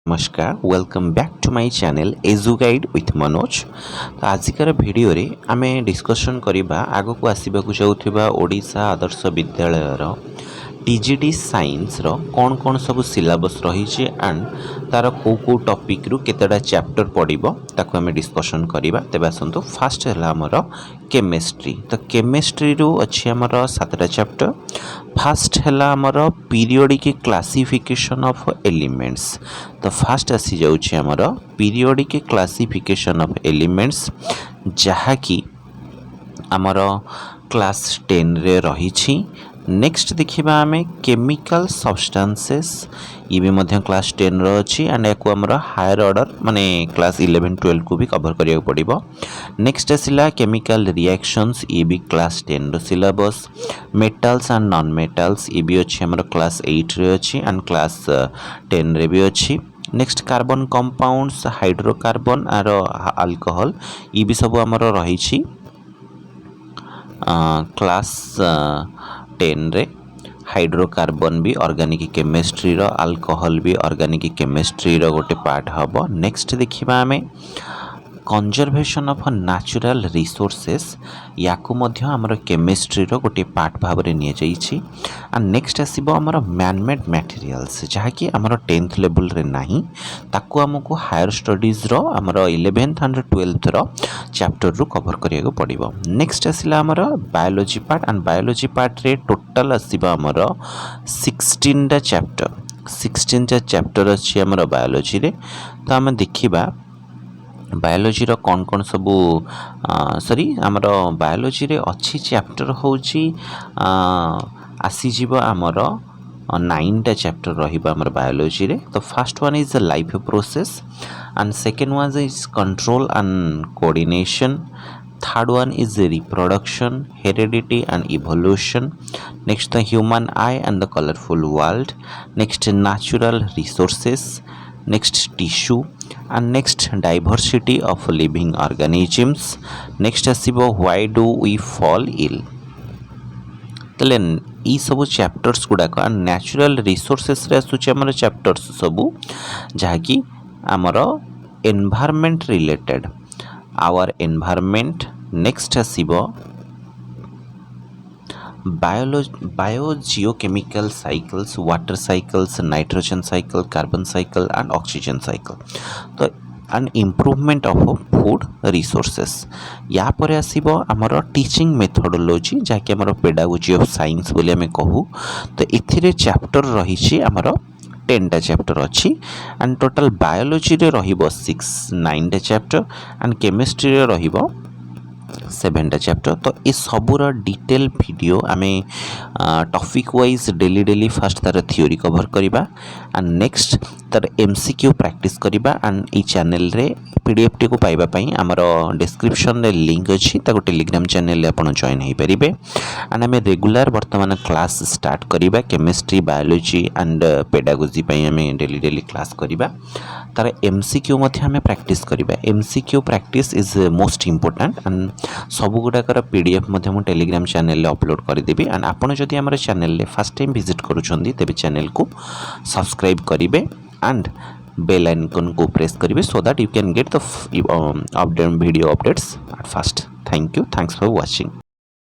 नमस्कार welcome back to my channel edu guide with Manoj. तो आजिकार वीडियो रे आमे डिस्कशन करिबा आगो को आसीबाकू जाउथिबा ओडिशा आदर्श विद्यालय टीजीटी साइंस रो कौन कौन सब सिलेबस रही एंड तार को टॉपिक रु केतेडा चैप्टर पड़िबो ताको आमे डिस्कशन करिबा। तेबे आसंतु फास्ट हला हमर केमिस्ट्री। तो केमिस्ट्री रु अछि हमर 7टा चैप्टर। फास्ट हला हमर पीरियोडिक क्लासिफिकेशन ऑफ एलिमेंट्स। तो फास्ट आसी जाउछि हमर पीरियोडिक क्लासिफिकेशन ऑफ एलिमेंट्स जहा कि हमर क्लास 10 रे रही छी। नेक्स्ट देखिबा आमे केमिकल सब्सटेंसेस ये भी मध्य क्लास 10 रो अछि एंड एको हमर हायर ऑर्डर माने क्लास 11 12 को भी कवर करिया पड़िबो। नेक्स्ट आसिला केमिकल रिएक्शंस ये भी क्लास 10 रो syllabus. Metals and non metals ये भी अछि हमर क्लास 8 रे अछि एंड क्लास 10 रे भी अछि। नेक्स्ट कार्बन कंपाउंड्स हाइड्रोकार्बन और अल्कोहल ये भी सब हमर रही छी क्लास 10 रे। हाइड्रोकार्बन भी ऑर्गेनिक केमिस्ट्री रो अल्कोहल भी ऑर्गेनिक केमिस्ट्री रो गोटे पार्ट हबो। नेक्स्ट देखिबा हमें कंजर्वेशन ऑफ नेचुरल रिसोर्सेस याकू मध्य हमर केमिस्ट्री रो गोटे पार्ट भाव रे निया जाईछि। एंड नेक्स्ट आसीबो हमर मैन मेड मटेरियल्स जहा कि हमर 10th लेवल रे नाही ताकू हमकु हायर स्टडीज रो हमर 11th एंड 12th रो चैप्टर रु कवर करिया को पड़िबो। नेक्स्ट आसिला हमर biology part and biology part रे टोटल आसीबो हमर 16 टा चैप्टर। 16 टा चैप्टर अछि हमर बायोलॉजी रे। तो हम देखिबा बायोलॉजी रो कौन कौन सबू सॉरी हमर बायोलॉजी रे अच्छी चैप्टर होची आसी जीव हमर 9 टा चैप्टर रहिबा हमर बायोलॉजी रे। तो first one is life process and second one is control and coordination. Third one is reproduction, heredity and evolution. Next the human eye and the colorful world. Next natural resources. Next tissue and next diversity of living organisms. Next asibo why do we fall ill. तले ई सब chapters गुड़ाक natural resources रे आसुचे हमर chapters सबू जहा कि हमर environment related our environment. Next आसीबो biogeochemical cycles, water cycles, nitrogen cycle, carbon cycle and oxygen cycle. तो and improvement of food resources. या परे आसीबो हमर टीचिंग मेथोडोलॉजी जाके हमर पेडागोजी ऑफ साइंस बोली हमें कहू। तो इथिरे चैप्टर रही छी हमर 10 टा चैप्टर अच्छी एंड टोटल बायोलॉजी रे रहिबो 9 टा चैप्टर एंड केमिस्ट्री रे रहिबो 7 टा चैप्टर। तो ये सबूर डिटेल वीडियो आमे टॉपिक वाइज डेली फर्स्ट तार थ्योरी कवर करिबा एंड नेक्स्ट तार एमसीक्यू प्रैक्टिस करिबा एंड ई चैनल रे पीडीएफ टी को पाइबा पई हमर डिस्क्रिप्शन रे लिंक अछि ताको टेलीग्राम चैनल रे आपण जॉइन होई परिबे। एंड आमे रेगुलर वर्तमान क्लास स्टार्ट करिबा केमिस्ट्री बायोलॉजी एंड पेडागोजी पई आमे डेली क्लास करिबा। तार एमसीक्यू मध्ये आमे प्रैक्टिस करिबा। MCQ practice is most important and सबु गुडाकर पीडीएफ मध्ये मु टेलीग्राम चैनल रे अपलोड कर देबी। एंड आपण जदि हमर चैनल रे फर्स्ट टाइम विजिट करूछंदी तेबे चैनल को सब्सक्राइब करिवे एंड बेल आइकन को प्रेस करिवे so that you can get the update video updates at first. Thank you. Thanks for watching.